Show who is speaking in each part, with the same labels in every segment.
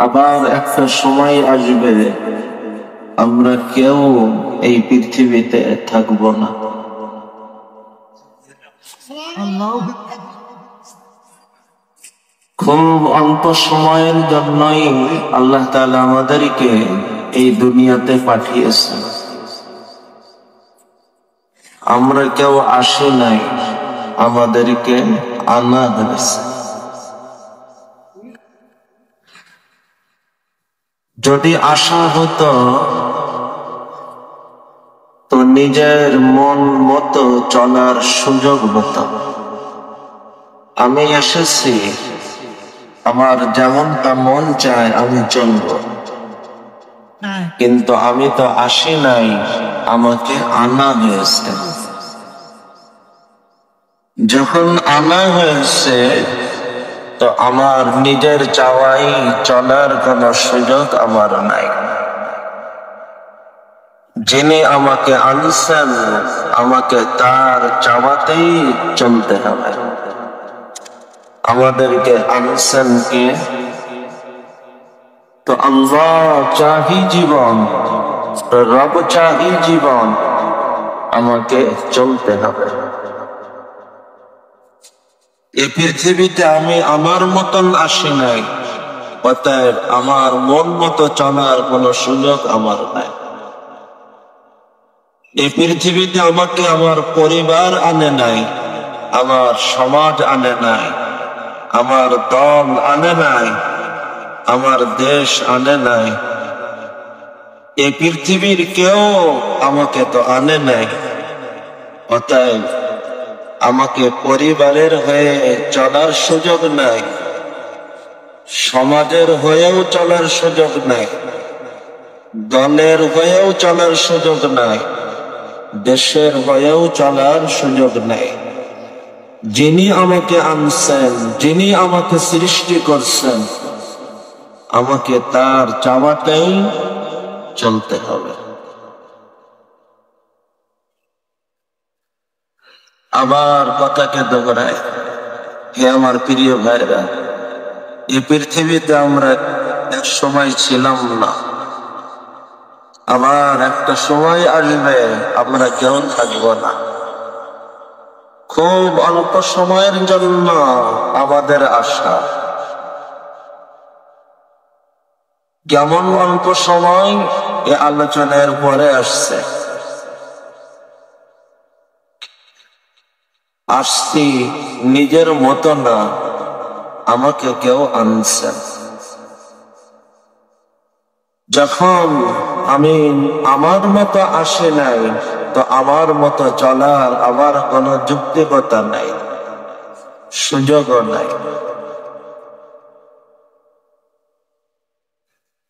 Speaker 1: আবার একটা সময় আসবে আমরা কেউ এই পৃথিবীতে থাকবো না। খুব অল্প সময়ের জন্যই আল্লাহ তাআলা আমাদেরকে এই দুনিয়াতে পাঠিয়েছেন। আমরা কেউ আসি নাই, আমাদেরকে আনা হয়েছে। যদি আশা হতো তো নিজের মন মতো চলার সুযোগ হতো। আমি এসেছি, আমার যেমনটা মন চায় আমি চলব, কিন্তু আমি তো আসি নাই, আমাকে আনা হয়েছে। যখন আনা হয়েছে তো আমার নিজের চাওয়াই চলার কোনো সুযোগ আমার নাই। যিনি আমাকে আনছেন আমাকে তার চাওয়াতেই চলতে হবে। আমাদেরকে আনছেন কে? তো আল্লাহ চাহি জীবন, রব চাহি জীবন, আমাকে চলতে হবে। এই পৃথিবীতে আমি আমার মতন আসি নাই, অতএব আমার মন মতো চলার কোন সুযোগ আমার নাই। এই পৃথিবীতে আমাকে আমার পরিবার আনে নাই, আমার সমাজ আনে নাই, আমার দল আনে নাই, আমার দেশ আনে নাই। এই পৃথিবীর কেউ আমাকে তো আনে নাই, অতএব আমাকে পরিবারের হয়ে চলার সুযোগ নাই, সমাজের হয়েও চলার সুযোগ নাই, দলের হয়েও চলার সুযোগ নাই, দেশের হয়েও চলার সুযোগ নাই। যিনি আমাকে আনছেন, যিনি আমাকে সৃষ্টি করছেন, আমাকে তার চাওয়াতেই চলতে হবে। আবার কথাকে দোহরায়, হে আমার প্রিয় ভাইরা, এই পৃথিবীতে আমরা এক সময় ছিলাম না, আবার একটা সময় আসবে আমরা কেউ থাকবো না। খুব অল্প সময়ের জন্য আমাদের আশা। কেমন অল্প সময় এ আলোচনার পরে আসছে। আসছি নিজের মতো না, আমাকে কেউ আনছেন। যখন আমি আমার মতো আসে নাই তো আমার মতো চলার আমার কোনো যুক্তিকতা নাই, সুযোগও নাই।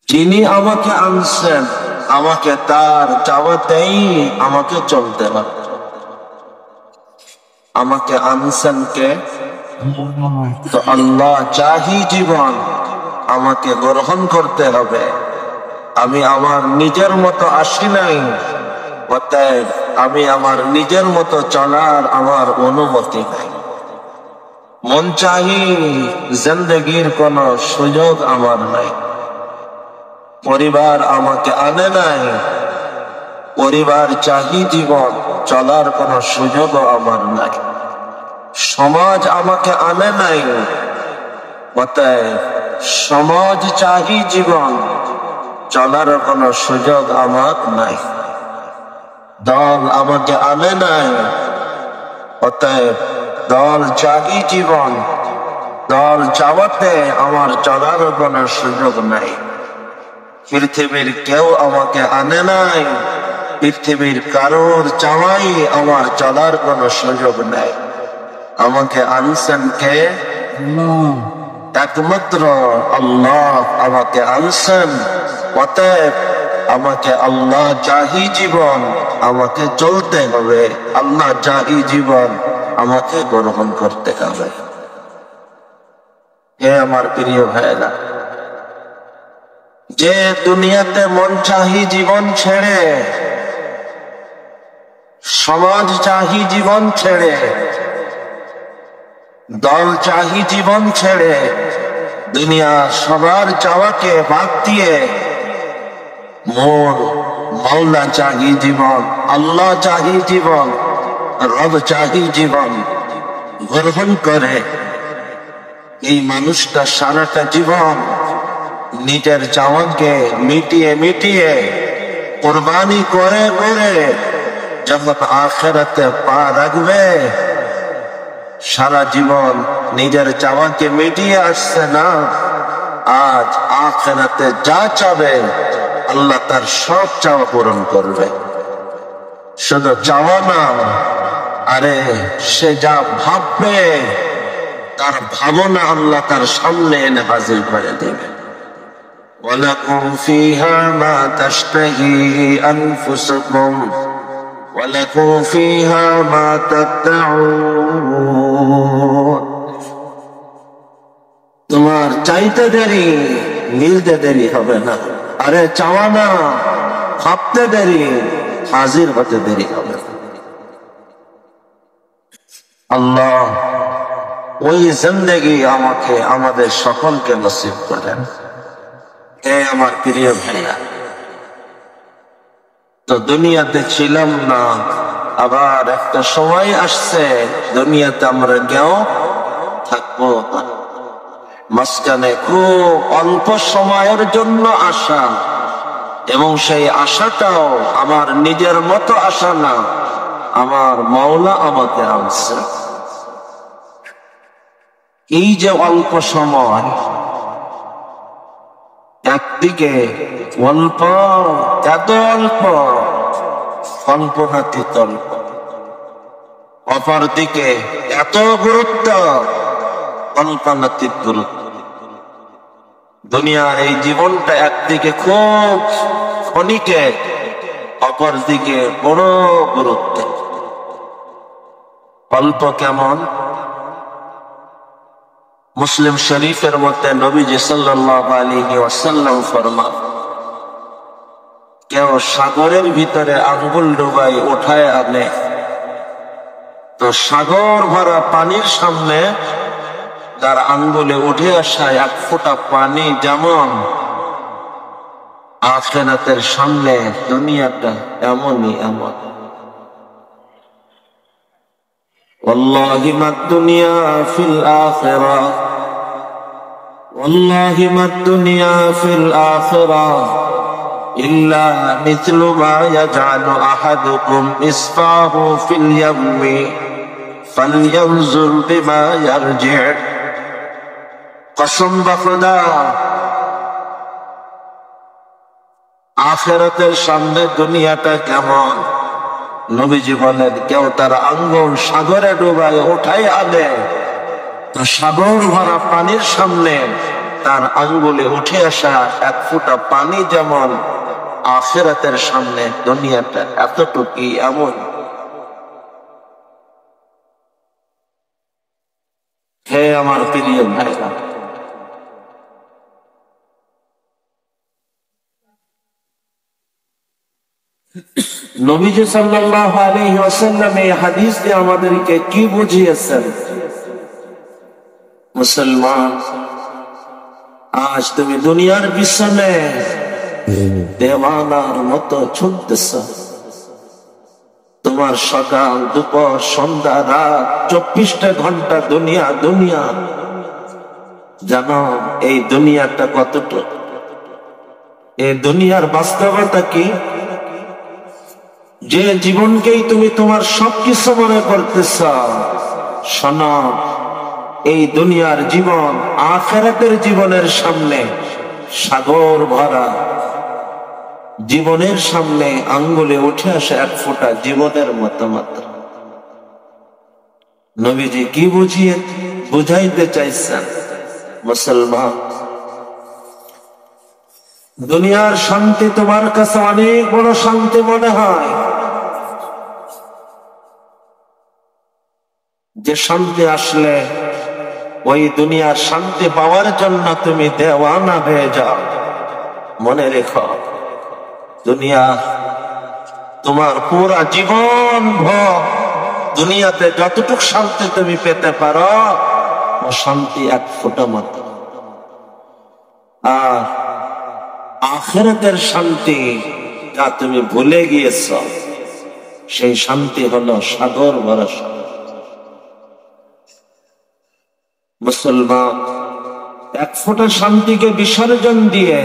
Speaker 1: যিনি আমাকে আনছেন আমাকে তার চাওয়াতেই আমাকে চলতে হবে। আমাকে আনছেন কে? তো আল্লাহ চাহি জীবন, আমাকে গ্রহণ করতে হবে। আমি আমার নিজের মতো আসি নাই, অতএব আমি আমার নিজের মতো চলার আমার অনুমতি নাই। মন চাহি জিন্দেগির কোন সুযোগ আমার নাই। পরিবার আমাকে আনে নাই, পরিবার চাহি জীবন, চলার কোন সুযোগও আমার নাই। সমাজ আমাকে আনে নাই, অতএব সমাজ চাহি জীবন, চলার কোন সুযোগ আমার নাই। দল আমাকে আনে নাই, অতএব দল চাহি জীবন, দল চাওয়াতে আমার চলার কোন সুযোগ নাই। পৃথিবীর কেউ আমাকে আনে নাই, পৃথিবীর কারোর চাওয়াই আমার চলার কোন সুযোগ নাই। আমাকে আনছেন কে? একমাত্র আল্লাহ আমাকে আনছেন, অতএব আমাকে আল্লাহ চাহি জীবন, আমাকে চলতে হবে। আল্লাহ চাহি জীবন, আমাকে গ্রহণ করতে হবে। হে আমার প্রিয় ভাইরা, যে দুনিয়াতে মন চাহি জীবন ছেড়ে, সমাজ চাহি জীবন ছেড়ে, দল চাহি জীবন ছেড়ে, দুনিয়া সবার চাওয়াকে বাদ দিয়ে মোর মাওলা চাহি জীবন, আল্লাহ চাহি জীবন, রব চাহি জীবন গ্রহণ করে এই মানুষটা সারাটা জীবন নিজের চাওয়াকে মিটিয়ে মিটিয়ে কোরবানি করে করে যখন আখিরাতে পা রাখবে, সারা জীবন নিজের চাওয়াকে মিটিয়ে আসছে না, আজ আখিরাতে যা চাবে আল্লাহ তার সব চাওয়া পূরণ করবে। শুধু চাওয়া না, আরে সে যা ভাববে তার ভাবনা আল্লাহ তার সামনে এনে হাজির করে দেবে। ওয়ালাকুম ফিহা মা তাশতাহি আনফুসুকুম ওয়ালাকুম ফিহা মা তাদউন। তোমার চাইতে দেরি, মিলতে দেরি হবে না। আরে চাওয়া না, ভাবতে দেরি, হাজির হতে দেরি হবে। আল্লাহ ওই জিন্দেগি আমাকে আমাদের সকলকে নসিব করেন। হে আমার প্রিয় ভাইয়া, তো দুনিয়াতে ছিলাম না, আবার একটা সময় আসছে দুনিয়াতে আমরা গেও থাকবো। মাঝখানে খুব অল্প সময়ের জন্য আসা, এবং সেই আশাটাও আমার নিজের মতো আশা না, আমার মাওলা আমাকে আনছে। এই যে অল্প সময়, একদিকে অল্প, এত অল্প কল্পনাতীত অল্প, অপরদিকে এত গুরুত্ব কল্পনাতীত গুরুত্ব। দুনিয়ার এই জীবনটা একদিকে খুব ক্ষণিকে, অপরদিকে বড় গুরুত্ব। অল্প কেমন? মুসলিম শরীফের মধ্যে নবীজি সাল্লাল্লাহু আলাইহি ওয়াসাল্লাম ফরমান, কেউ সাগরের ভিতরে আঙ্গুল ডুবাই উঠায় আনে, তো সাগর ভরা পানির সামনে তার আঙ্গুলে উঠে আসা এক ফোঁটা পানি যেমন, আখিরাতের সামনে দুনিয়াটা এমনই এমন। ওয়াল্লাহি মাদ দুনিয়া ফিল আখিরাহ, ওয়াল্লাহি মাদ দুনিয়া ফিল আখিরাহ ইল্লা মিথলু মা ইয়াজআলু আহাদুকুম ইসফাহু ফিল ইয়ামি ফালইয়ানজুর বিমা ইয়ারজি'। কসম বা খোদা, আখিরাতের সামনে দুনিয়াটা কেমন। নবীজি বলেন, কেউ তার আঙ্গুল সাগরে ডুবায় উঠাই আনে, তো সাগর ভরা পানির সামনে তার আঙ্গুলে উঠে আসা এক ফোঁটা পানি যেমন, আখিরাতের সামনে দুনিয়াটা এতটুকুই এমন। হে আমার প্রিয় ভাইরা, নবীজি সাল্লাল্লাহু আলাইহি ওয়াসাল্লাম এই হাদিস দিয়ে আমাদেরকে কি বুঝিয়েছেন? মুসলমান, আজ তুমি দুনিয়ার পিছনে দেওয়ানার মতো ছুটতেছ। তোমার সকাল, দুপুর, সন্ধ্যা, রাত 24টা ঘন্টা দুনিয়া দুনিয়া। জানো এই দুনিয়াটা কতটুকু? এই দুনিয়ার বাস্তবতা কি? যে জীবনকেই তুমি তোমার সবকিছু মনে করতেছ, শোনো, এই দুনিয়ার জীবন আখিরাতের জীবনের সামনে সাগর ভরা। জীবনের সামনে আঙ্গুলে উঠে আসে এক ফোঁটা জীবনের মতো মাত্র। নবীজি কি বুঝাইতে চাইছেন? মুসলমান, দুনিয়ার শান্তি তোমার কাছে অনেক বড় শান্তি মনে হয়, যে শান্তি আসলে ওই দুনিয়ার শান্তি পাওয়ার জন্য তুমি দেওয়ানা হয়ে যাও। মনে রেখো, দুনিয়া তোমার পুরা জীবন ভর দুনিয়াতে যতটুকু শান্তি তুমি পেতে পারো, ও শান্তি এক ফোঁটা মাত্র। আর আখিরাতের শান্তি যা তুমি ভুলে গিয়েছ, সেই শান্তি হলো সাগর ভরা শান্তি। মুসলমান এক ফোঁটা শান্তিকে বিসর্জন দিয়ে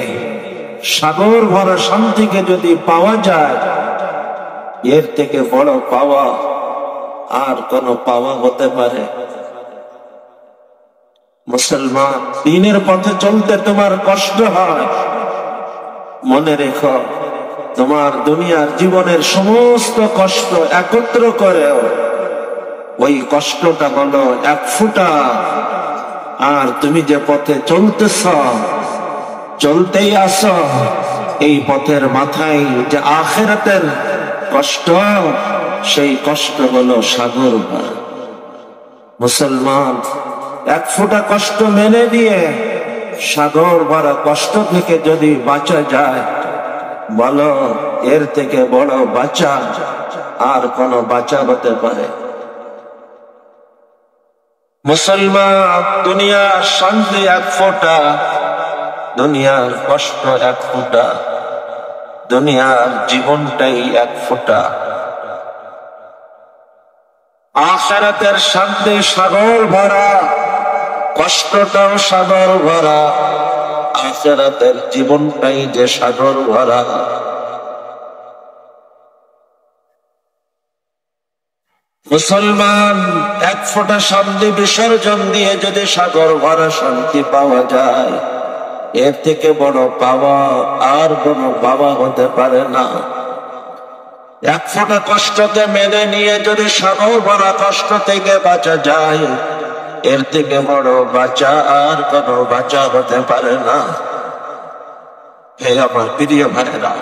Speaker 1: সাগর ভরা শান্তিকে যদি পাওয়া যায়, এর থেকে বড় পাওয়া আর কোন পাওয়া হতে পারে? মুসলমান, দিনের পথে চলতে তোমার কষ্ট হয়, মনে রেখো তোমার দুনিয়ার জীবনের সমস্ত কষ্ট একত্র করেও ওই কষ্টটা হলো এক ফোঁটা। আর তুমি যে পথে চলতেছ, চলতেই আসো, এই পথের মাথায় যে আখিরাতের কষ্ট, সেই কষ্ট হলো সাগর ভরা। মুসলমান, এক ফোঁটা কষ্ট মেনে দিয়ে সাগর ভরা কষ্ট থেকে যদি বাঁচা যায়, বলো এর থেকে বড় বাঁচা আর কোন বাঁচা হতে পারে? মুসলমান, দুনিয়ার শান্তি এক ফোঁটা, দুনিয়ার কষ্ট এক ফোঁটা, দুনিয়ার জীবনটাই এক ফোঁটা। আখিরাতের শান্তি সাগর ভরা, কষ্টটাও সাগর ভরা। আখিরাতের জীবনটাই যে সাগর ভরা। মুসলমান, এক ফোঁটা শান্তি বিসর্জন দিয়ে যদি সাগর ভরা শান্তি পাওয়া যায়, এর থেকে বড় পাওয়া আর কোনো পাওয়া হতে পারে না। এক ফোঁটা কষ্টকে মেনে নিয়ে যদি সাগর ভরা কষ্ট থেকে বাঁচা যায়, এর থেকে বড় বাঁচা আর কোনো বাঁচা হতে পারে না। হে আমার প্রিয় ভাইরা,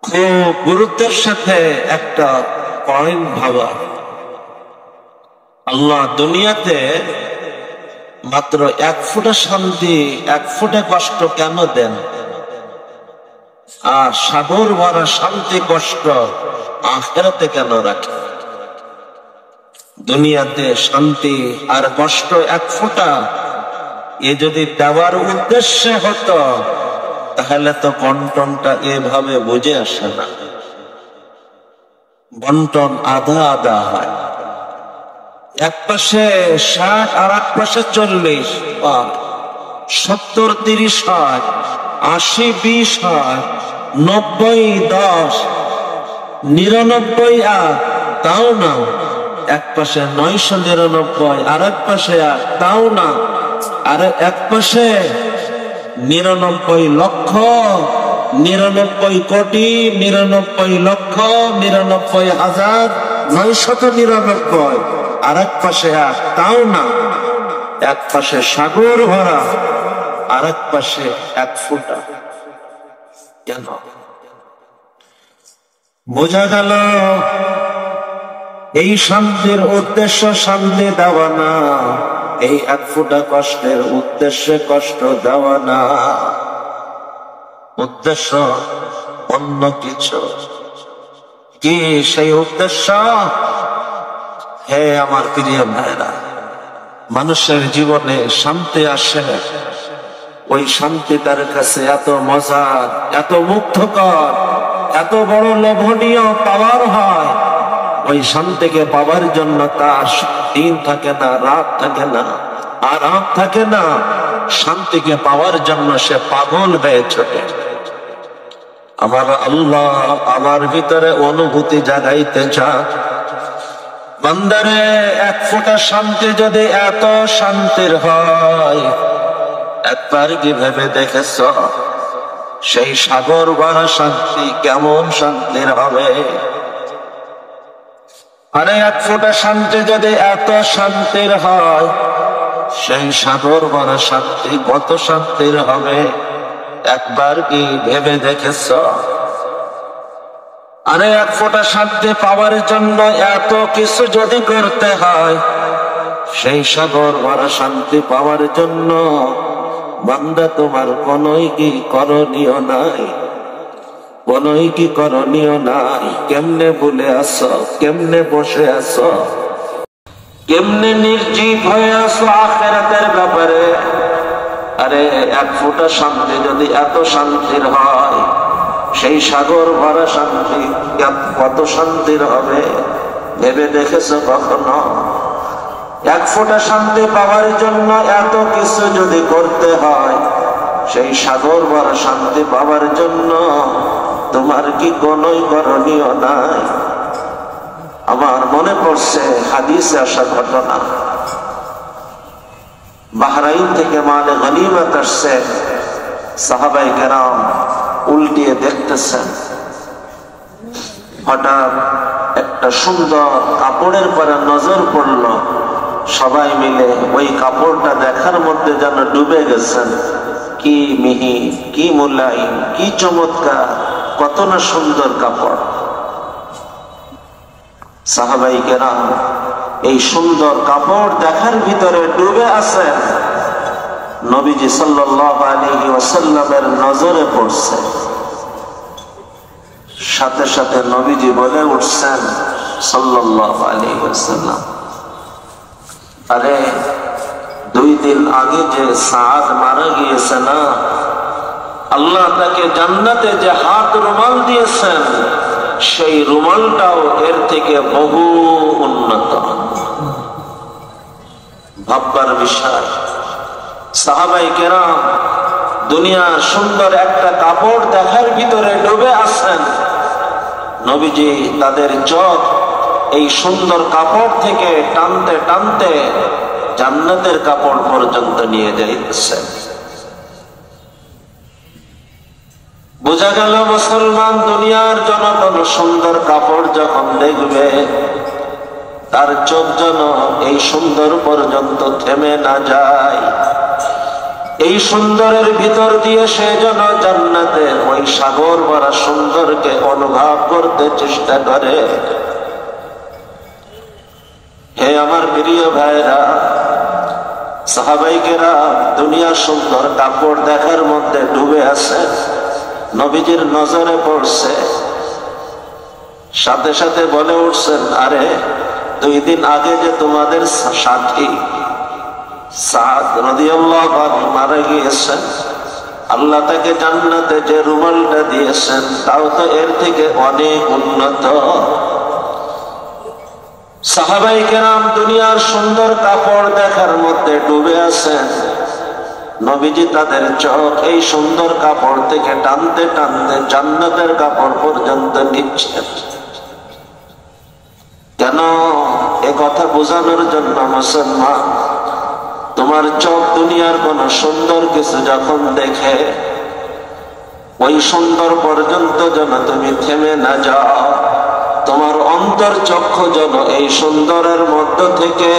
Speaker 1: খুব গুরুত্বের সাথে একটা পয়েন্ট ভাবা। আল্লাহ দুনিয়াতে মাত্র এক ফোঁটা শান্তি, এক ফোঁটা কষ্ট কেন দেন? আর সাগর ভরা শান্তি কষ্ট আখিরাতে কেন রাখে? দুনিয়াতে শান্তি আর কষ্ট এক ফোঁটা, এ যদি দেওয়ার উদ্দেশ্যে হতো, তাহলে তো বন্টনটা এভাবে বুঝে আসে না। বন্টন আধা আধা হয়, এক পাশে 60 আর এক পাশে 40, 70-30 হয়, 80-20 হয়, 90-10, 99 আর তাও না। এক পাশে 999, আর এক পাশে আর তাও না। আর এক পাশে 99 লক্ষ, 99 কোটি, 99 লক্ষ, 99,999। আর এক পাশে আর তাও না। এক পাশে সাগর ভরা, আর এক পাশে এক ফোঁটা। কেন? বোঝা গেল এই শান্তির উদ্দেশ্য শান্তি দেওয়া না, এই এক ফোঁটা কষ্টের উদ্দেশ্যে কষ্ট দেওয়া না। উদ্দেশ্য অন্য কিছু। কি সেই উদ্দেশ্য? হে আমার প্রিয় ভাইরা, মানুষের জীবনে শান্তি আসে, ওই শান্তি তার কাছে এত মজার, এত মুগ্ধকর, এত বড় লোভনীয় পাওয়ার হয়। ওই শান্তিকে পাওয়ার জন্য তার দিন থাকে না, রাত থাকে না, আরাম থাকে না। শান্তিকে পাওয়ার জন্য সে পাগল হয়ে ছোটে। আমার আল্লাহ আমার ভিতরে অনুভূতি জাগাইতে চান, বান্দারে এক ফোঁটা শান্তি যদি এত শান্তির হয়, একবার কি ভেবে দেখেছ সেই সাগর ভরা শান্তি কেমন শান্তির হবে? আরে এক ফোঁটা শান্তি যদি এত শান্তির হয়, সেই সাগর ভরা শান্তি কত শান্তির হবে? একবার কি ভেবে দেখেছ? আরে এক ফোঁটা শান্তি পাওয়ার জন্য এত কিছু যদি করতে হয়, সেই সাগর ভরা শান্তি পাওয়ার জন্য বান্দা তোমার কোনই কি করণীয় নাই, কোনই কি করণীয় নাই। কেমনে ভুলে আসো, কেমনে বসে আসো, কেমনে নির্জীব হয়ে আসো আখিরাতের ব্যাপারে। আরে এক ফোঁটা শান্তি যদি এত শান্তির হয়, সেই সাগর ভরা শান্তি কত শান্তির হবে ভেবে দেখেছো কখনো? এক ফোঁটা শান্তি পাওয়ার জন্য এত কিছু যদি করতে হয়, সেই সাগর ভরা শান্তি পাওয়ার জন্য তোমার কি কোনোই করণীয় নাই? আমার মনে পড়ছে হাদিসে আসা ঘটনা। বাহরাইন থেকে মালে গনিমত আসছে, সাহাবায়ে কেরাম উল্টিয়ে দেখতেছেন। হঠাৎ একটা সুন্দর কাপড়ের পরে নজর পড়ল। সবাই মিলে ওই কাপড়টা দেখার মধ্যে যেন ডুবে গেছেন। কি মিহি, কি মোলায়েম, কি চমৎকার, কত না সুন্দর কাপড়। সাহাবায়ে কেরাম এই সুন্দর কাপড় দেখার ভিতরে ডুবে আছেন। নবীজি সাল্লাল্লাহু আলাইহি ওয়াসাল্লামের নজরে পড়ছে। সাথে সাথে নবীজি বলে উঠছেন সাল্লাল্লাহু আলাইহি ওয়াসাল্লাম, আরে 2 দিন আগে যে সাদ মারা গিয়েছে না, আল্লাহ তাকে জান্নাতে যে হাত রুমাল দিয়েছেন, সেই রুমালটাও এর থেকে বহু উন্নত। ভাববার বিষয়। সাহাবায়ে কেরাম দুনিয়ার সুন্দর একটা কাপড় দেখার ভিতরে ডুবে আছেন। নবীজি তাদের চোখ এই সুন্দর কাপড় থেকে টানতে টানতে জান্নাতের কাপড় পর্যন্ত নিয়ে যাইতেছেন। বোঝা গেল মুসলমান দুনিয়ার জনগণ সুন্দর কাপড় যখন দেখবে, তার চোখ যেন এই সুন্দর পর্যন্ত থেমে না যায়। এই সুন্দরের ভিতর দিয়ে সে যেন জান্নাতের ওই সাগর ভরা সুন্দরকে অনুভব করতে চেষ্টা করে। হে আমার প্রিয় ভাইরা, সাহাবায়ে কেরাম দুনিয়ার সুন্দর কাপড় দেখার মধ্যে ডুবে আছে। নবীজির নজরে পড়ছে। সাথে সাথে বলে উঠছেন, আরে 2 দিন আগে যে তোমাদের সাথী সাদ রাদিয়াল্লাহু আনহু মারা গিয়েছেন, আল্লাহ তাকে জান্নাতে যে রুমালটা দিয়েছেন তাও তো এর থেকে অনেক উন্নত। সাহাবায়ে কেরাম দুনিয়ার সুন্দর কাপড় দেখার মধ্যে ডুবে আছেন। নবীজি তাদের চোখ এই সুন্দর কাপড় থেকে টানতে টানতে জান্নাতের কাপড় পর্যন্ত নিচ্ছেন। কেন? এ কথা বোঝানোর জন্য মুসলমান, তোমার চোখ দুনিয়ার কোন সুন্দর কিছু যখন দেখে, ওই সুন্দর পর্যন্ত যেন তুমি থেমে না যাও। তোমার অন্তর চক্ষু যেন এই সুন্দরের মধ্য থেকে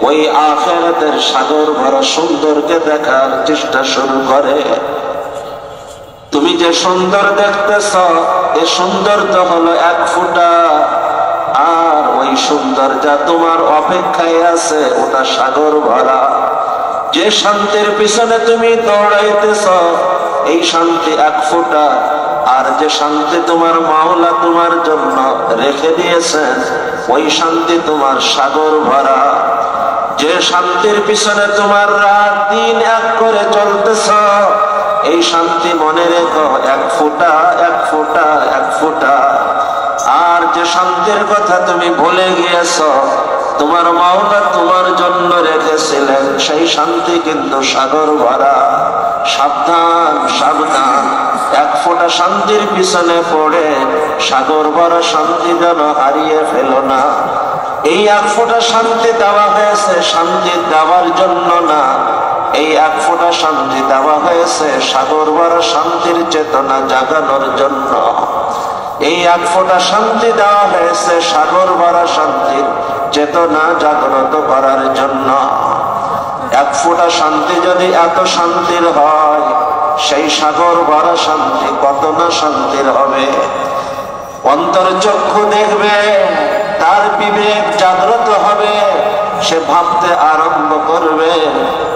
Speaker 1: ওই আখিরাতের সাগর ভরা সুন্দরকে দেখার চেষ্টা শুরু করে। তুমি যে সুন্দর দেখতেছ, এ সুন্দর তো হলো 1 ফোঁটা, আর ওই সুন্দর যা তোমার অপেক্ষায় আছে ওটা সাগর ভরা। যে শান্তির পিছনে তুমি দৌড়াইতেছ, এই শান্তি 1 ফোঁটা, আর যে শান্তি তোমার মাওলা তোমার জন্য রেখে দিয়েছেন, ওই শান্তি তোমার সাগর ভরা। যে শান্তির পিছনে তোমার রাত দিন এক করে চলতেছ, এই শান্তি মনে রেখো 1 ফোঁটা, 1 ফোঁটা, 1 ফোঁটা। আর যে শান্তির কথা তুমি ভুলে গিয়েছ, তোমার মাওলা তোমার জন্য রেখেছিলেন, সেই শান্তি কিন্তু সাগর ভরা। সাবধান, সাবধান, 1 ফোঁটা শান্তির পিছনে পড়ে সাগর ভরা শান্তি যেন হারিয়ে ফেলো না। এই 1 ফোঁটা শান্তি দেওয়া হয়েছে শান্তি দেওয়ার জন্য না, এই 1 ফোঁটা শান্তি দেওয়া হয়েছে সাগর ভরা শান্তির চেতনা জাগানোর জন্য। এই 1 ফোঁটা শান্তি দেওয়া হয়েছে সাগর ভরা শান্তির চেতনা জাগ্রত করার জন্য। 1 ফোঁটা শান্তি যদি এত শান্তির হয়, সেই সাগর ভরা শান্তি কত না শান্তির হবে। অন্তর চক্ষু দেখবে, তার বিবেক জাগ্রত হবে, সে ভাবতে আরম্ভ করবে,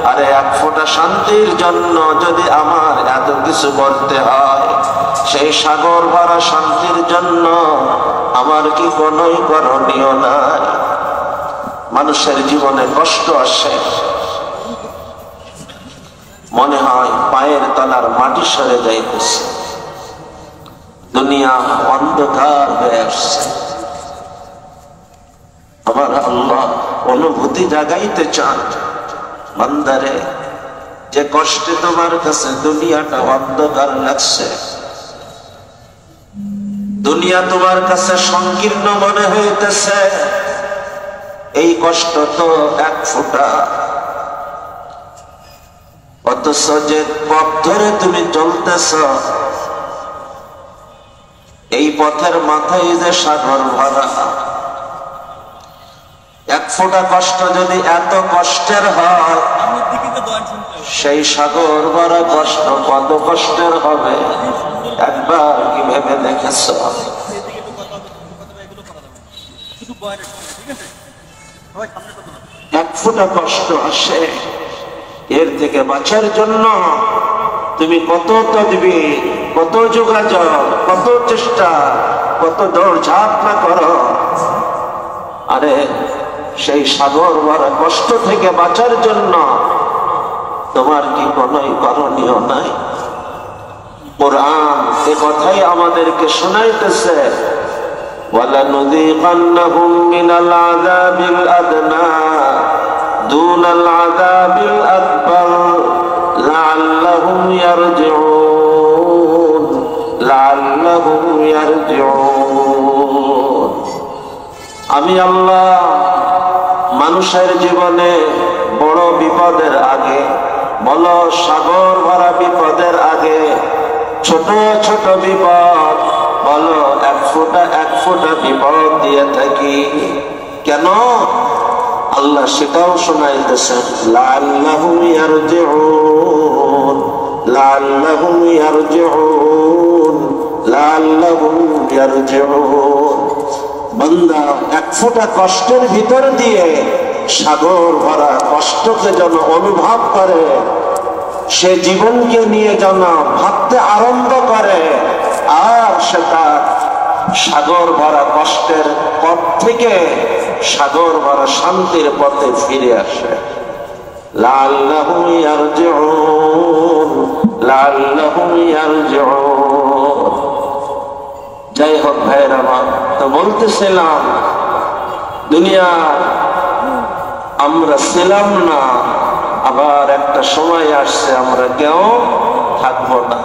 Speaker 1: আরে 1 ফোঁটা শান্তির জন্য যদি আমার এত কিছু করতে হয়, সেই সাগর ভরা শান্তির জন্য আমার কি কোনোই করণীয় নাই? মানুষের জীবনে কষ্ট আসে, মনে হয় পায়ের তলার মাটি সরে যাইতেছে, দুনিয়া অন্ধকার হয়ে আসছে। আমার আল্লাহ অনুভূতি জাগাইতে চান, বান্দারে যে কষ্টে তোমার কাছে দুনিয়াটা অন্ধকার লাগছে, দুনিয়া তোমার কাছে সংকীর্ণ মনে হইতেছে, এই কষ্ট তো এক ফোঁটা, অথচ যে পথ ধরে তুমি চলতেছ এই পথের মাথায় যে সাগর ভরা। এক ফোঁটা কষ্ট যদি এত কষ্টের হয়, সেই সাগর ভরা কষ্ট কত কষ্টের হবে একবার কি ভেবে দেখেছ? এক ফোঁটা কষ্ট আসে, এর থেকে বাঁচার জন্য তুমি কত তদবির, কত যোগাযোগ, কত চেষ্টা, কত দৌড়ঝাঁপ না করো। আরে সেই সাগর ভরা কষ্ট থেকে বাঁচার জন্য তোমার কি কোনো করণীয় নাই? কোরআন এ কথাই আমাদেরকে শোনাইতেছে, وَلَنُذِيقَنَّهُمْ مِنَ الْعَذَابِ الْأَدْنَى دُونَ الْعَذَابِ الْأَكْبَرِ لَعَلَّهُمْ يَرْجِعُونَ لَعَلَّهُمْ يَرْجِعُونَ। আমি আল্লাহ মানুষের জীবনে বড় বিপদের আগে, বলো সাগর ভরা বিপদের আগে, ছোট ছোট বিপদ, বলো এক ফোঁটা বিপদ দিয়ে থাকি। কেন? আল্লাহ সেটাও শোনাইতেছেন, লাআল্লাহুম ইয়ারজিউন লাআল্লাহুম ইয়ারজিউন লাআল্লাহুম ইয়ারজিউন। বান্দা এক ফোঁটা কষ্টের ভিতর দিয়ে সাগর ভরা কষ্টকে যেন অনুভব করে, সে জীবনকে নিয়ে যেন ভাবতে আরম্ভ করে, আর সেটা সাগর ভরা কষ্টের পথ থেকে সাগর ভরা শান্তির পথে ফিরে আসে। লাআল্লাহুম ইয়ারজিউন লাআল্লাহুম ইয়ারজিউন। যাই হোক ভাইয়েরা আমার, তো বলতেছিলাম দুনিয়া আমরা ছিলাম না, আবার একটা সময় আসছে আমরা কেউ থাকবো না।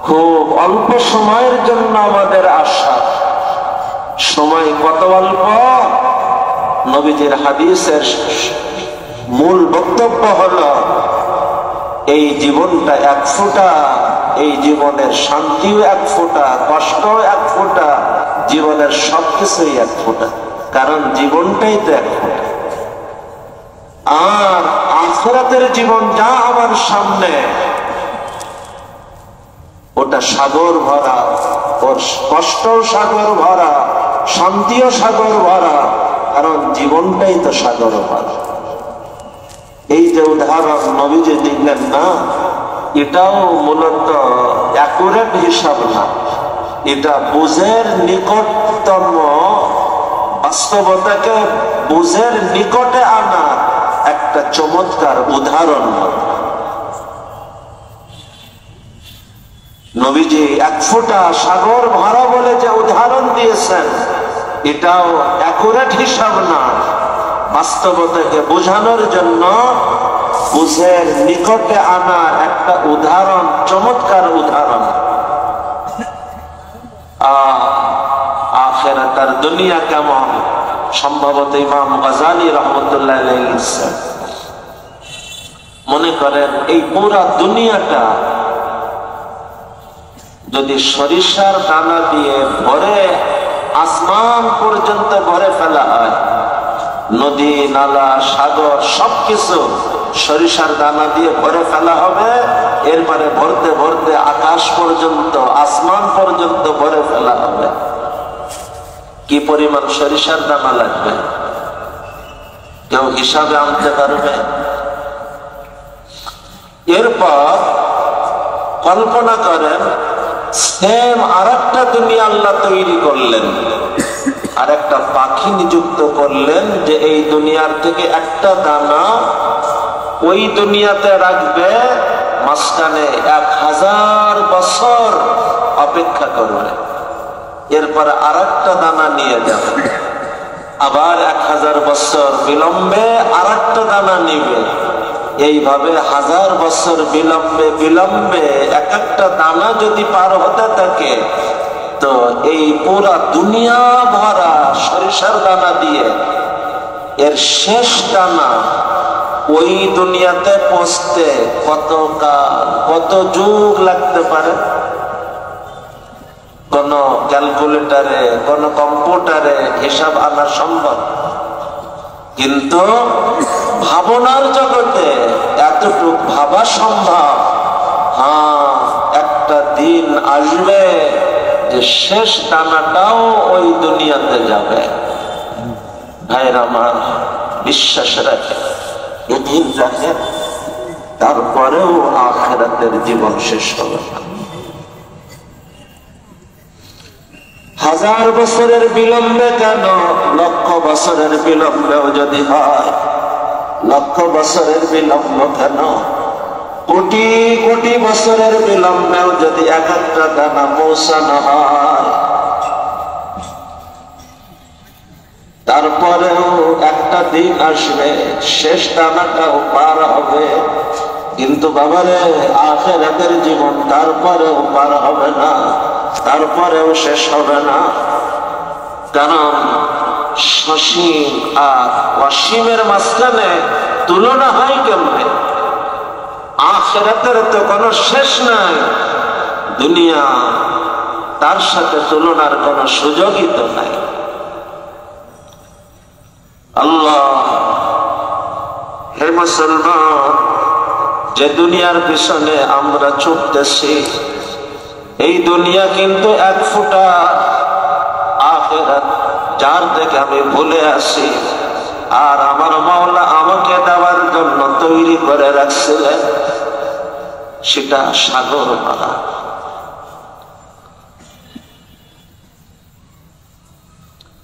Speaker 1: খুব অল্প সময়ের জন্য আমাদের আশা, সময় কত অল্প। নবীজির হাদিসের মূল বক্তব্য হলো এই জীবনটা এক ফোঁটা, এই জীবনের শান্তিও এক ফোঁটা, কষ্টও এক ফোঁটা, জীবনের সবকিছুই এক ফোঁটা, কারণ জীবনটাই তো এক ফোঁটা। আর আখিরাতের জীবন যা আমার সামনে, ওটা সাগর ভরা, ওর কষ্টও সাগর ভরা, শান্তিও সাগর ভরা, কারণ জীবনটাই তো সাগর ভরা। এই যে উদাহরণ নবীজি দিলেন না, এটাও মূলত অ্যাকুরেট হিসাব না, এটা বুঝের নিকটতম, বাস্তবতাকে বুঝের নিকটে আনা একটা চমৎকার উদাহরণ। নবীজি এক ফোঁটা সাগর ভরা বলে যে উদাহরণ দিয়েছেন, এটাও অ্যাকুরেট হিসাব না, বাস্তবতাকে বোঝানোর জন্য বুঝের নিকটে আনা একটা উদাহরণ, চমৎকার উদাহরণ। আখিরাতের দুনিয়া কেমন, সম্ভবত ইমাম গাজালি রহমতুল্লাহ আলাইহি লিখছেন, মনে করেন এই পুরা দুনিয়াটা যদি সরিষার দানা দিয়ে ভরে আসমান পর্যন্ত ভরে ফেলা হয়, নদী নালা সাগর সবকিছু সরিষার দানা দিয়ে ভরে ফেলা হবে, এরপরে ভরতে ভরতে আকাশ পর্যন্ত, আসমান পর্যন্ত ভরে ফেলা হবে, কি পরিমাণ সরিষার দানা লাগবে কেউ হিসাবে আনতে পারবে? এরপর কল্পনা করেন সেম আর একটা দুনিয়া আল্লাহ তৈরি করলেন, আর একটা পাখি নিযুক্ত করলেন যে এই দুনিয়ার থেকে একটা দানা ওই দুনিয়াতে রাখবে, মাঝখানে 1000 বছর অপেক্ষা করবে, এরপর আরেকটা দানা নিয়ে যাবে, আবার 1000 বছর বিলম্বে আরেকটা দানা নিবে। এইভাবে 1000 বছর বিলম্বে বিলম্বে এক একটা দানা যদি পার হতে থাকে, তো এই পুরা দুনিয়া ভরা সরিষার দানা দিয়ে এর শেষ দানা ওই দুনিয়াতে পৌঁছতে কত কাল, কত যুগ লাগতে পারে? কোন ক্যালকুলেটরে, কোন কম্পিউটারে হিসাব আনা সম্ভব? কিন্তু ভাবনার জগতে এতটুকু ভাবা সম্ভব। হ্যাঁ, একটা দিন আসবে যে শেষ দানাটাও ওই দুনিয়াতে যাবে। ভাইরা আমার, বিশ্বাস রাখে, এদিন রাখে, তারপরেও আখিরাতের জীবন শেষ হবে না। 1000 বছরের বিলম্বে কেন, লক্ষ বছরের বিলম্বেও যদি হয়, লক্ষ বছরের বিলম্ব কেন, কোটি কোটি বছরের বিলম্বেও যদি এক একটা দানা পৌঁছানো হয়, তারপরেও একটা দিন আসবে শেষ দানাটাও পার হবে। কিন্তু বাবারে, আখিরাতের জীবন তারপরেও পার হবে না, তারপরেও শেষ হবে না। কারণ সসীম আর অসীমের মাঝখানে তুলনা হয় কেমনে? আখিরাতের তো কোনো শেষ নাই, দুনিয়া তার সাথে তুলনার কোনো সুযোগই তো নাই। আল্লাহ, হে মুসলমান, যে দুনিয়ার পিছনে আমরা ছুটতেছি, এই দুনিয়া কিন্তু এক ফোঁটা আখিরাত যার থেকে আমি ভুলে আসি, আর আমার মাওলা আমাকে দেওয়ার জন্য তৈরি করে রাখছিলেন, সেটা সাগর ভরা।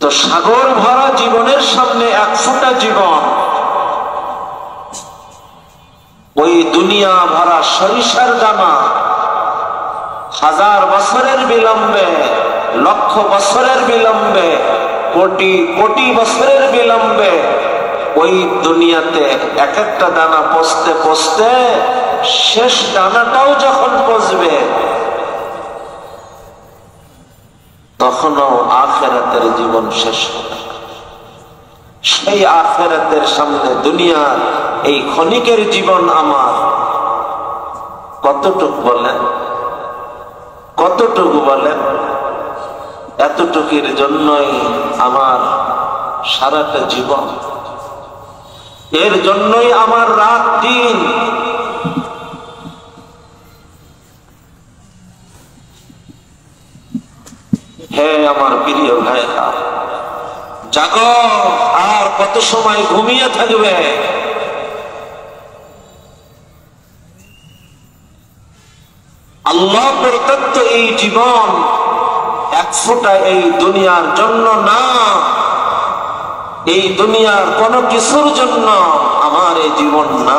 Speaker 1: তো সাগর ভরা জীবনের সামনে এক ফোঁটা জীবন, ওই দুনিয়া ভরা সরিষার দানা 1000 বছরের বিলম্বে, লক্ষ বছরের বিলম্বে, কোটি কোটি বছরের বিলম্বে ওই দুনিয়াতে এক একটা দানা পচতে পচতে শেষ দানাটাও যখন পচবে, তখনও আখিরাতের জীবন শেষ হবে। সেই আখিরাতের সামনে দুনিয়ার এই ক্ষণিকের জীবন আমার কতটুকু বলেন, কতটুকু বলেন? এতটুকুর জন্যই আমার সারাটা জীবন, এর জন্যই আমার রাত দিন। হে আমার প্রিয় ভাইরা, জাগো, আর কত সময় ঘুমিয়ে থাকবে? আল্লাহ প্রদত্ত এই জীবন এক ফোঁটা এই দুনিয়ার জন্য না, এই দুনিয়ার কোন কিছুর জন্য আমার এই জীবন না।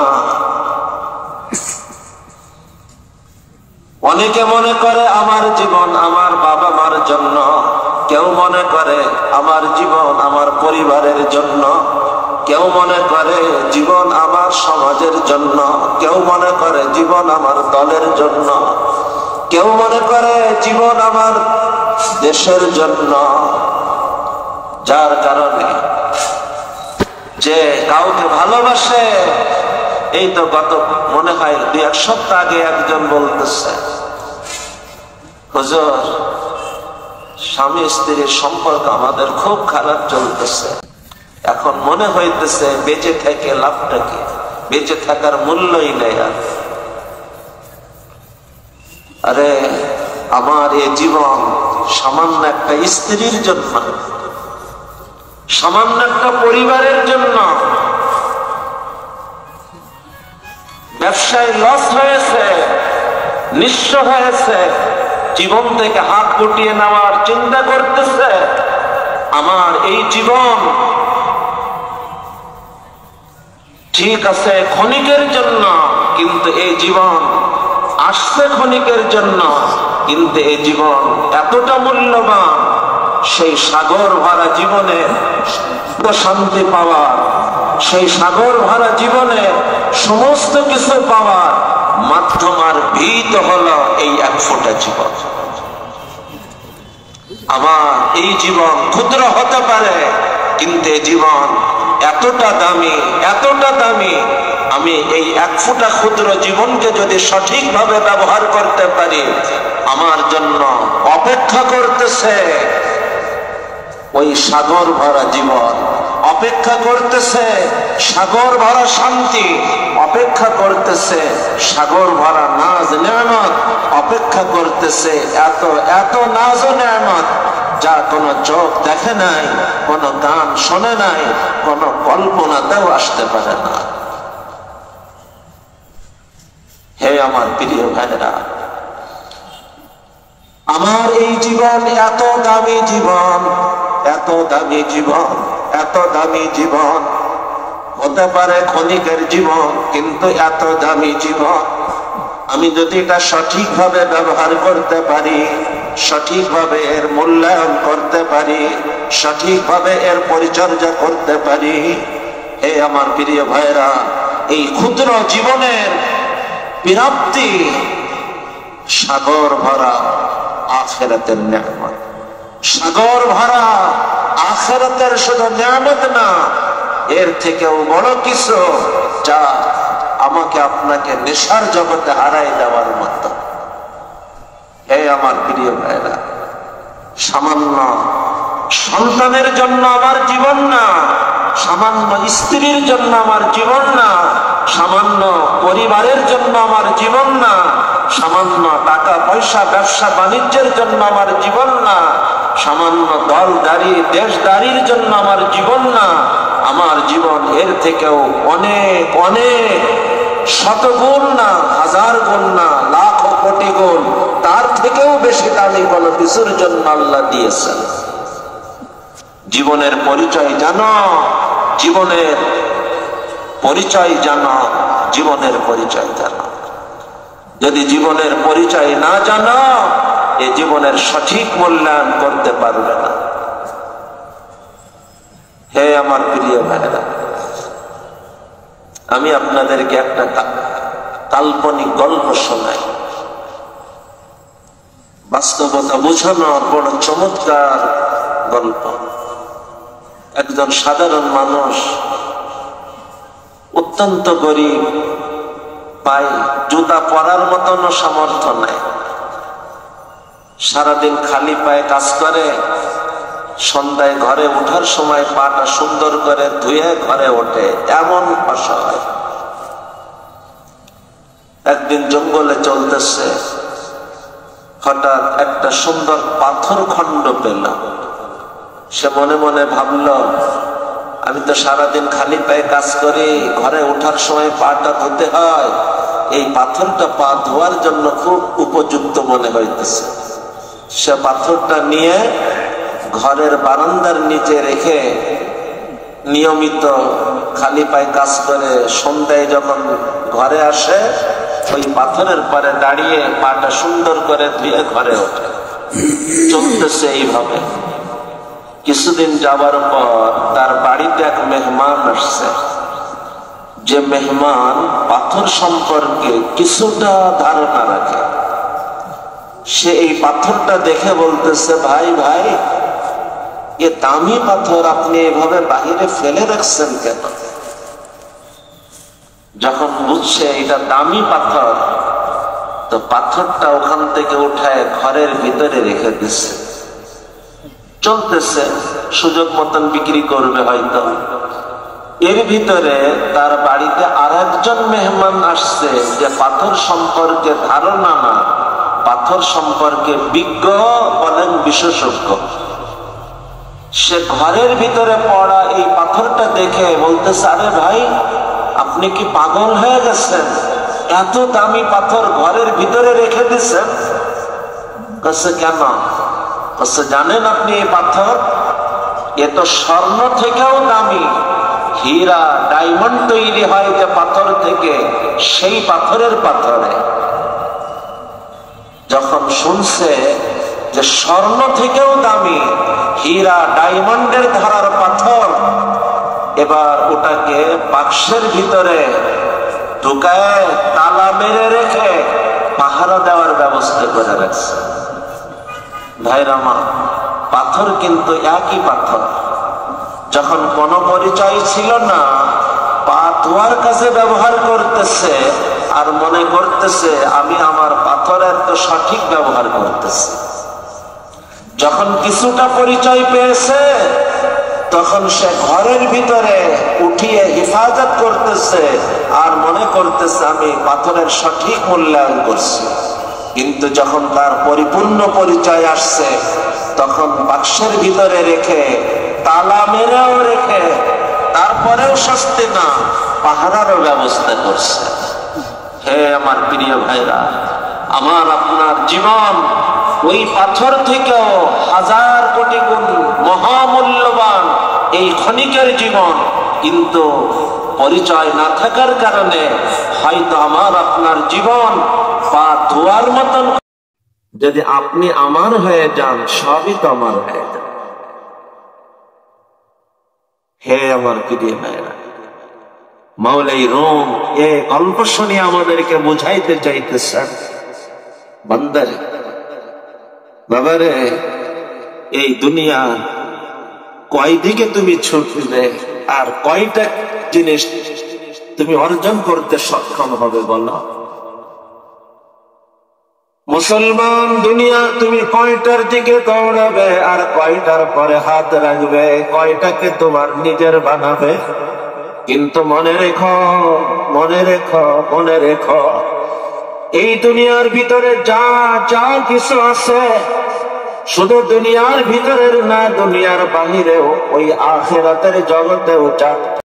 Speaker 1: অনেকে মনে করে আমার জীবন আমার বাবা মার জন্য, কেউ মনে করে আমার জীবন আমার পরিবারের জন্য, কেউ মনে করে জীবন আমার সমাজের জন্য, কেউ মনে করে জীবন আমার দলের জন্য, কেউ মনে করে জীবন আমার দেশের জন্য। যার কারণে যে কাউকে ভালোবাসে, এই তো গত মনে হয় 2-1 সপ্তাহ আগে একজন বলতেছে, হুজুর, স্বামী স্ত্রীর সম্পর্ক আমাদের খুব খারাপ চলতেছে, এখন মনে হইতেছে বেঁচে থেকে লাভটা কি, বেঁচে থাকার মূল্যই নেই আর। আরে আমার এই জীবন সামান্য একটা স্ত্রীর জন্য, সামান্য একটা পরিবারের জন্য। ব্যবসায় লস হয়েছে, নিঃস্ব হয়েছে, জীবন থেকে হাত গুটিয়ে নেওয়ার চিন্তা করতেছে। আমার এই জীবন ঠিক আছে ক্ষণিকের জন্য, কিন্তু এই জীবন আসছে ক্ষণিকের জন্য, কিন্তু এই জীবন এতটা মূল্যবান, সেই সাগর ভরা জীবনে শান্তি পাওয়ার, সেই সাগর ভরা জীবনে সমস্ত কিছু পাওয়ার মাধ্যম আর ভিত হলো এই এক ফোঁটা জীবন। আমার এই জীবন ক্ষুদ্র হতে পারে, কিন্তু এই জীবন এতটা দামি, এতটা দামি, আমি এই এক ফোঁটা ক্ষুদ্র জীবনকে যদি সঠিকভাবে ব্যবহার করতে পারি, আমার জন্য অপেক্ষা করতেছে ওই সাগর ভরা জীবন, অপেক্ষা করতেছে সাগর ভরা শান্তি, অপেক্ষা করতেছে সাগর ভরা নাজ নেয়ামত, অপেক্ষা করতেছে এত এত নাজ ও নেয়ামত যা কোনো চোখ দেখে নাই, কোনো কান শোনে নাই, কোনো কল্পনাতেও আসতে পারে না। হে আমার প্রিয় ভাইরা, আমার এই জীবন এত দামি জীবন, এত দামি জীবন, এত দামি জীবন, হতে পারে ক্ষণিকের জীবন, কিন্তু এত দামি জীবন আমি যদি এটা সঠিকভাবে ব্যবহার করতে পারি, সঠিকভাবে এর মূল্যায়ন করতে পারি, সঠিকভাবে এর পরিচর্যা করতে পারি, হে আমার প্রিয় ভাইরা, এই ক্ষুদ্র জীবনের প্রাপ্তি সাগর ভরা আখিরাতের নেয়ামত, সাগর ভরা আখিরাতের শুধু নেয়ামত না, এর থেকেও বড় কিছু যা আমাকে আপনাকে নেশার জগতে হারাই দেওয়ার মতো। হে আমার প্রিয় ভাইরা, সামান্য সন্তানের জন্য আমার জীবন না, সামান্য স্ত্রীর জন্য আমার জীবন না, সামান্য পরিবারের জন্য আমার জীবন না, সামান্য টাকা পয়সা ব্যবসা বাণিজ্যের জন্য আমার জীবন না, সামান্য দলদারি দেশদারির জন্য আমার জীবন না, আমার জীবন এর থেকেও অনেক অনেক শতগুণ না, হাজার গুণ না, লাখ কোটি গুণ, তার থেকেও বেশি দামি কোনো কিছুর জন্য আল্লাহ দিয়েছেন। জীবনের পরিচয় জানো, জীবনের পরিচয় জানো, জীবনের পরিচয় জানো। যদি জীবনের পরিচয় না জানো, এই জীবনের সঠিক মূল্যায়ন করতে পারবে না। হে আমার প্রিয় ভাইরা, আমি আপনাদেরকে একটা কাল্পনিক গল্প শোনাই, বাস্তবতা বোঝানোর বড় চমৎকার গল্প। একজন সাধারণ মানুষ, অত্যন্ত গরিব, পায়ে জুতা পরার মতন সামর্থ্য নাই, সারাদিন খালি পায়ে কাজ করে, সন্ধ্যায় ঘরে ওঠার সময় পাটা সুন্দর করে ধুয়ে ঘরে ওঠে, এমন অসহায়। একদিন জঙ্গলে চলতেছে, হঠাৎ একটা সুন্দর পাথর খণ্ড পেল। সে মনে মনে ভাবল, আমি তো সারাদিন খালি পায়ে কাজ করি, ঘরে ওঠার সময় পাটা ধুতে হয়, এই পাথরটা পা ধোয়ার জন্য খুব উপযুক্ত মনে হইতেছে। সে পাথরটা নিয়ে ঘরের বারান্দার নিচে রেখে নিয়মিত খালি পায়ে কাজ করে সন্ধ্যায় যখন ঘরে আসে, ওই পাথরের পরে দাঁড়িয়ে পাটা সুন্দর করে ধুয়ে ঘরে ওঠে। চলতেছে এইভাবে। কিছুদিন যাবার পর তার বাড়িতে এক মেহমান আসছে, যে মেহমান পাথর সম্পর্কে কিছুটা ধারণা রাখে। সে এই পাথরটা দেখে বলতেছে, ভাই ভাই, এ দামি পাথর আপনি এভাবে বাহিরে ফেলে রাখছেন কেন? যখন বুঝছে এটা দামি পাথর, তো পাথরটা ওখান থেকে উঠায় ঘরের ভিতরে রেখে দিচ্ছে। চলতেছে, সুযোগ মতন বিক্রি করবে হয়তো। এর ভিতরে তার বাড়িতে আর একজন মেহমান আসছে, যে পাথর সম্পর্কে ধারণা না, পাথর সম্পর্কে বিজ্ঞ বলেন বিশেষজ্ঞ। সে ঘরের ভিতরে পড়া এই পাথরটা দেখে বলতেছে, আরে ভাই, আপনি কি পাগল হয়ে গেছেন? এত দামি পাথর ঘরের ভিতরে রেখে দিচ্ছেন? কাছে কেন? কাছে জানেন আপনি এই পাথর এ তো স্বর্ণ থেকেও দামি, হীরা ডায়মন্ড তৈরি হয় যে পাথর থেকে, সেই পাথরের পাথরে। যখন শুনছে যে স্বর্ণ থেকেও দামি হীরা ডায়মন্ডের ধারার পাথর, এবার ওটাকে বাক্সের ভিতরে ঢুকায় তালা মেরে রেখে পাহারা দেওয়ার ব্যবস্থা করে রাখছে। ভাইরা মা, পাথর কিন্তু একই পাথর। যখন কোনো পরিচয় ছিল না, পা ধোয়ার কাজে ব্যবহার করতেছে আর মনে করতেছে আমি আমার পাথরের তো সঠিক ব্যবহার করতেছি। যখন কিছুটা পরিচয় পেয়েছে, তখন সে ঘরের ভিতরে উঠিয়ে হেফাজত করতেছে আর মনে করতেছে আমি পাথরের সঠিক মূল্যায়ন করছি। কিন্তু যখন তার পরিপূর্ণ পরিচয় আসছে, তখন বাক্সের ভিতরে রেখে তালা মেরেও রেখে তারপরেও স্বস্তি না, পাহারারও ব্যবস্থা করছে। হে আমার প্রিয় ভাইরা, আমার আপনার জীবন ওই পাথর থেকেও হাজার কোটি গুণ মহামূল্যবান এই ক্ষণিকের জীবন। কিন্তু পরিচয় না থাকার কারণে হয়তো আমার আপনার জীবন পা ধোয়ার মতন। যদি আপনি আমার হয়ে যান, সবই তো আমার হয়ে যান। হে আমার প্রিয় ভাইরা, মাওলাই রুম এ গল্প শুনে আমাদেরকে বুঝাইতে চাইতেছেন, বান্দারে বাবারে, এই দুনিয়া কয় দিকে তুমি ছুটবে আর কয়টা জিনিস তুমি অর্জন করতে সক্ষম হবে বলো? মুসলমান, দুনিয়া তুমি কয়টার দিকে দৌড়াবে আর কয়টার পরে হাত রাখবে, কয়টাকে তোমার নিজের বানাবে? কিন্তু মনে রেখো, মনে রেখো, মনে রেখো, এই দুনিয়ার ভিতরে যা যা কিছু আছে, শুধু দুনিয়ার ভিতরের না, দুনিয়ার বাহিরেও ওই আখিরাতের জগতেও যা